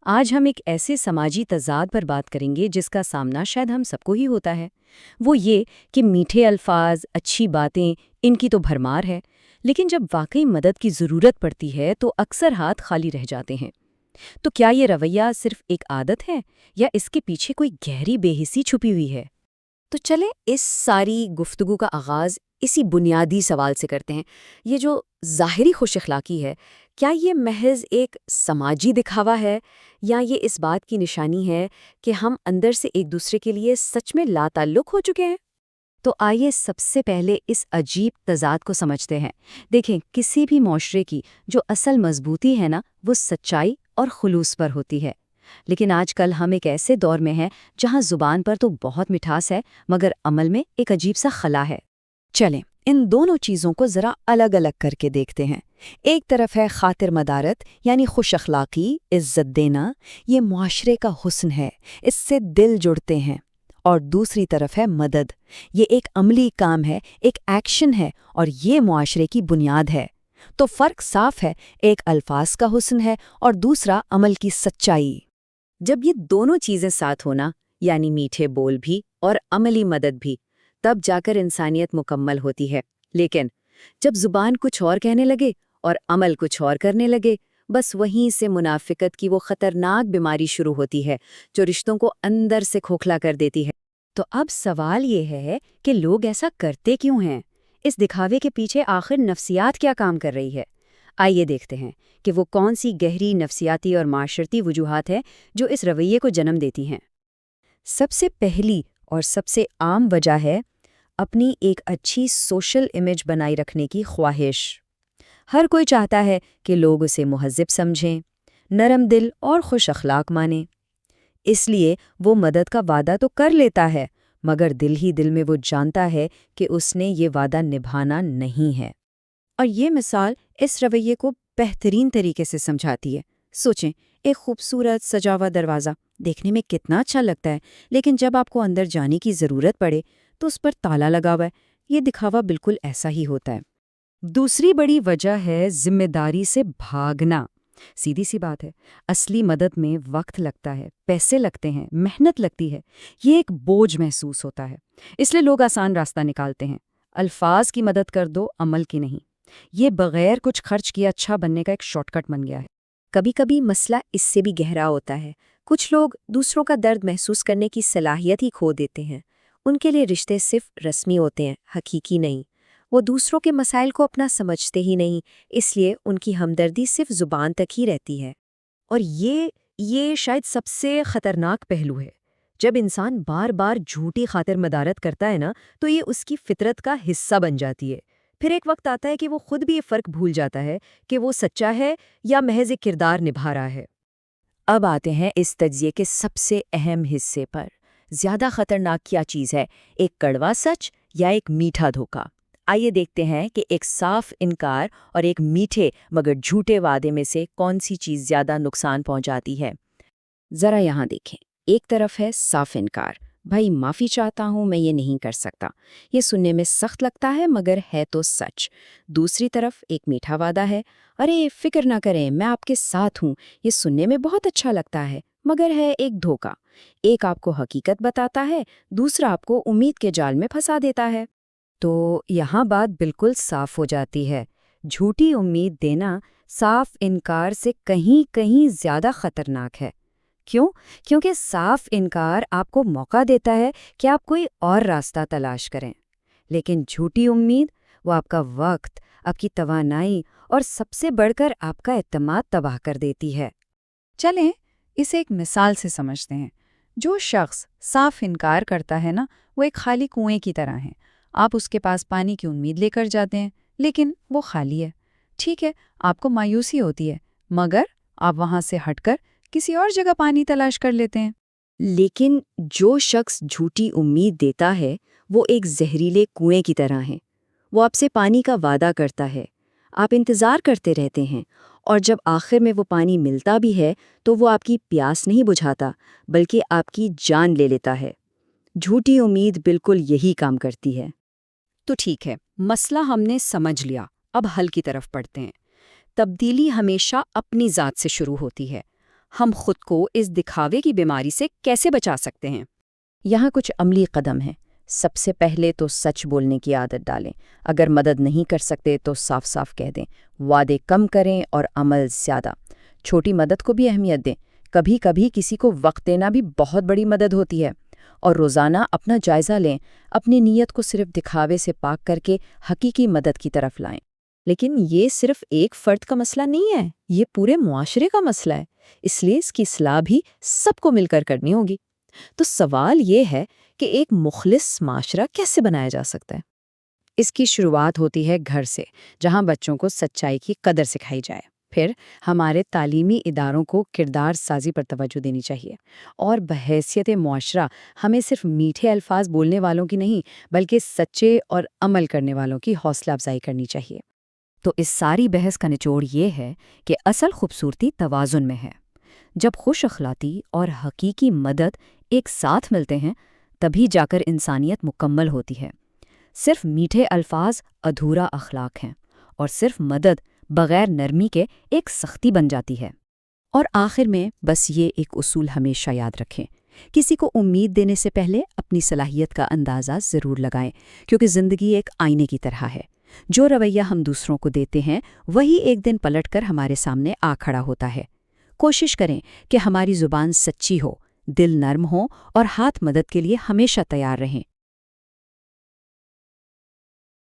آج ہم ایک ایسے سماجی تضاد پر بات کریں گے جس کا سامنا شاید ہم سب کو ہی ہوتا ہے۔ وہ یہ کہ میٹھے الفاظ، اچھی باتیں، ان کی تو بھرمار ہے، لیکن جب واقعی مدد کی ضرورت پڑتی ہے تو اکثر ہاتھ خالی رہ جاتے ہیں۔ تو کیا یہ رویہ صرف ایک عادت ہے یا اس کے پیچھے کوئی گہری بے حسی چھپی ہوئی ہے؟ تو چلیں اس ساری گفتگو کا آغاز اسی بنیادی سوال سے کرتے ہیں۔ یہ جو ظاہری خوش اخلاقی ہے، کیا یہ محض ایک سماجی دکھاوا ہے یا یہ اس بات کی نشانی ہے کہ ہم اندر سے ایک دوسرے کے لیے سچ میں لاتعلق ہو چکے ہیں؟ تو آئیے سب سے پہلے اس عجیب تضاد کو سمجھتے ہیں۔ دیکھیں، کسی بھی معاشرے کی جو اصل مضبوطی ہے نا، وہ سچائی اور خلوص پر ہوتی ہے۔ لیکن آج کل ہم ایک ایسے دور میں ہیں جہاں زبان پر تو بہت مٹھاس ہے مگر عمل میں ایک عجیب سا خلا ہے۔ چلیں ان دونوں چیزوں کو ذرا الگ الگ کر کے دیکھتے ہیں۔ ایک طرف ہے خاطر مدارت یعنی خوش اخلاقی، عزت دینا، یہ معاشرے کا حسن ہے، اس سے دل جڑتے ہیں۔ اور دوسری طرف ہے مدد، یہ ایک عملی کام ہے، ایک ایکشن ہے اور یہ معاشرے کی بنیاد ہے۔ تو فرق صاف ہے، ایک الفاظ کا حسن ہے اور دوسرا عمل کی سچائی۔ جب یہ دونوں چیزیں ساتھ ہونا، یعنی میٹھے بول بھی اور عملی مدد بھی، تب جا کر انسانیت مکمل ہوتی ہے۔ لیکن جب زبان کچھ اور کہنے لگے اور عمل کچھ اور کرنے لگے، بس وہیں سے منافقت کی وہ خطرناک بیماری شروع ہوتی ہے جو رشتوں کو اندر سے کھوکھلا کر دیتی ہے۔ تو اب سوال یہ ہے کہ لوگ ایسا کرتے کیوں ہیں؟ اس دکھاوے کے پیچھے آخر نفسیات کیا کام کر رہی ہے؟ آئیے دیکھتے ہیں کہ وہ کون سی گہری نفسیاتی اور معاشرتی وجوہات ہیں جو اس رویے کو جنم دیتی ہیں۔ سب سے پہلی اور سب سے عام وجہ ہے اپنی ایک اچھی سوشل امیج بنائی رکھنے کی خواہش۔ ہر کوئی چاہتا ہے کہ لوگ اسے مہذب سمجھیں، نرم دل اور خوش اخلاق مانیں۔ اس لیے وہ مدد کا وعدہ تو کر لیتا ہے، مگر دل ہی دل میں وہ جانتا ہے کہ اس نے یہ وعدہ نبھانا نہیں ہے۔ اور یہ مثال اس رویے کو بہترین طریقے سے سمجھاتی ہے۔ سوچیں، ایک خوبصورت سجا ہوا دروازہ دیکھنے میں کتنا اچھا لگتا ہے، لیکن جب آپ کو اندر جانے کی ضرورت پڑے تو اس پر تالا لگا ہوا ہے۔ یہ دکھاوا بالکل ایسا ہی ہوتا ہے۔ دوسری بڑی وجہ ہے ذمہ داری سے بھاگنا۔ سیدھی سی بات ہے، اصلی مدد میں وقت لگتا ہے، پیسے لگتے ہیں، محنت لگتی ہے، یہ ایک بوجھ محسوس ہوتا ہے۔ اس لیے لوگ آسان راستہ نکالتے ہیں، الفاظ کی مدد کر دو، عمل کی نہیں۔ یہ بغیر کچھ خرچ کیے اچھا بننے کا ایک شارٹ کٹ بن گیا ہے۔ کبھی کبھی مسئلہ اس سے بھی گہرا ہوتا ہے۔ کچھ لوگ دوسروں کا درد محسوس کرنے کی صلاحیت ہی کھو دیتے ہیں۔ ان کے لیے رشتے صرف رسمی ہوتے ہیں، حقیقی نہیں۔ وہ دوسروں کے مسائل کو اپنا سمجھتے ہی نہیں، اس لیے ان کی ہمدردی صرف زبان تک ہی رہتی ہے۔ اور یہ شاید سب سے خطرناک پہلو ہے۔ جب انسان بار بار جھوٹی خاطر مدارت کرتا ہے نا، تو یہ اس کی فطرت کا حصہ بن جاتی ہے۔ پھر ایک وقت آتا ہے کہ وہ خود بھی یہ فرق بھول جاتا ہے کہ وہ سچا ہے یا محض ایک کردار نبھا رہا ہے۔ اب آتے ہیں اس تجزیے کے سب سے اہم حصے پر۔ زیادہ خطرناک کیا چیز ہے، ایک کڑوا سچ یا ایک میٹھا دھوکہ؟ آئیے دیکھتے ہیں کہ ایک صاف انکار اور ایک میٹھے مگر جھوٹے وعدے میں سے کون سی چیز زیادہ نقصان پہنچاتی ہے۔ ذرا یہاں دیکھیں، ایک طرف ہے صاف انکار، بھائی معافی چاہتا ہوں، میں یہ نہیں کر سکتا۔ یہ سننے میں سخت لگتا ہے مگر ہے تو سچ۔ دوسری طرف ایک میٹھا وعدہ ہے، ارے فکر نہ کریں، میں آپ کے ساتھ ہوں۔ یہ سننے میں بہت اچھا لگتا ہے مگر ہے ایک دھوکہ۔ ایک آپ کو حقیقت بتاتا ہے، دوسرا آپ کو امید کے جال میں پھنسا دیتا ہے۔ تو یہاں بات بالکل صاف ہو جاتی ہے۔ جھوٹی امید دینا صاف انکار سے کہیں زیادہ خطرناک ہے۔ کیوں؟ کیونکہ صاف انکار آپ کو موقع دیتا ہے کہ آپ کوئی اور راستہ تلاش کریں، لیکن جھوٹی امید وہ آپ کا وقت، آپ کی توانائی اور سب سے بڑھ کر آپ کا اعتماد تباہ کر دیتی ہے۔ چلیں اسے ایک مثال سے سمجھتے ہیں۔ جو شخص صاف انکار کرتا ہے نا، وہ ایک خالی کنویں کی طرح ہے۔ آپ اس کے پاس پانی کی امید لے کر جاتے ہیں، لیکن وہ خالی ہے۔ ٹھیک ہے، آپ کو مایوسی ہوتی ہے، مگر آپ وہاں سے ہٹ کر کسی اور جگہ پانی تلاش کر لیتے ہیں۔ لیکن جو شخص جھوٹی امید دیتا ہے، وہ ایک زہریلے کنویں کی طرح ہے۔ وہ آپ سے پانی کا وعدہ کرتا ہے، آپ انتظار کرتے رہتے ہیں، اور جب آخر میں وہ پانی ملتا بھی ہے تو وہ آپ کی پیاس نہیں بجھاتا بلکہ آپ کی جان لے لیتا ہے۔ جھوٹی امید بالکل یہی کام کرتی ہے۔ تو ٹھیک ہے، مسئلہ ہم نے سمجھ لیا، اب حل کی طرف پڑھتے ہیں۔ تبدیلی ہمیشہ اپنی ذات سے شروع ہوتی ہے۔ ہم خود کو اس دکھاوے کی بیماری سے کیسے بچا سکتے ہیں؟ یہاں کچھ عملی قدم ہیں۔ سب سے پہلے تو سچ بولنے کی عادت ڈالیں۔ اگر مدد نہیں کر سکتے تو صاف صاف کہہ دیں۔ وعدے کم کریں اور عمل زیادہ۔ چھوٹی مدد کو بھی اہمیت دیں۔ کبھی کبھی کسی کو وقت دینا بھی بہت بڑی مدد ہوتی ہے۔ اور روزانہ اپنا جائزہ لیں، اپنی نیت کو صرف دکھاوے سے پاک کر کے حقیقی مدد کی طرف لائیں۔ لیکن یہ صرف ایک فرد کا مسئلہ نہیں ہے، یہ پورے معاشرے کا مسئلہ ہے، اس لیے اس کی اصلاح بھی سب کو مل کر کرنی ہوگی۔ تو سوال یہ ہے کہ ایک مخلص معاشرہ کیسے بنایا جا سکتا ہے؟ اس کی شروعات ہوتی ہے گھر سے، جہاں بچوں کو سچائی کی قدر سکھائی جائے۔ پھر ہمارے تعلیمی اداروں کو کردار سازی پر توجہ دینی چاہیے، اور بحیثیت معاشرہ ہمیں صرف میٹھے الفاظ بولنے والوں کی نہیں بلکہ سچے اور عمل کرنے والوں کی حوصلہ افزائی کرنی چاہیے۔ تو اس ساری بحث کا نچوڑ یہ ہے کہ اصل خوبصورتی توازن میں ہے۔ جب خوش اخلاقی اور حقیقی مدد ایک ساتھ ملتے ہیں تبھی جا کر انسانیت مکمل ہوتی ہے۔ صرف میٹھے الفاظ ادھورا اخلاق ہیں، اور صرف مدد بغیر نرمی کے ایک سختی بن جاتی ہے۔ اور آخر میں بس یہ ایک اصول ہمیشہ یاد رکھیں، کسی کو امید دینے سے پہلے اپنی صلاحیت کا اندازہ ضرور لگائیں، کیونکہ زندگی ایک آئینے کی طرح ہے۔ جو رویہ ہم دوسروں کو دیتے ہیں وہی ایک دن پلٹ کر ہمارے سامنے آ کھڑا ہوتا ہے۔ کوشش کریں کہ ہماری زبان سچی ہو، دل نرم ہو اور ہاتھ مدد کے لیے ہمیشہ تیار رہیں۔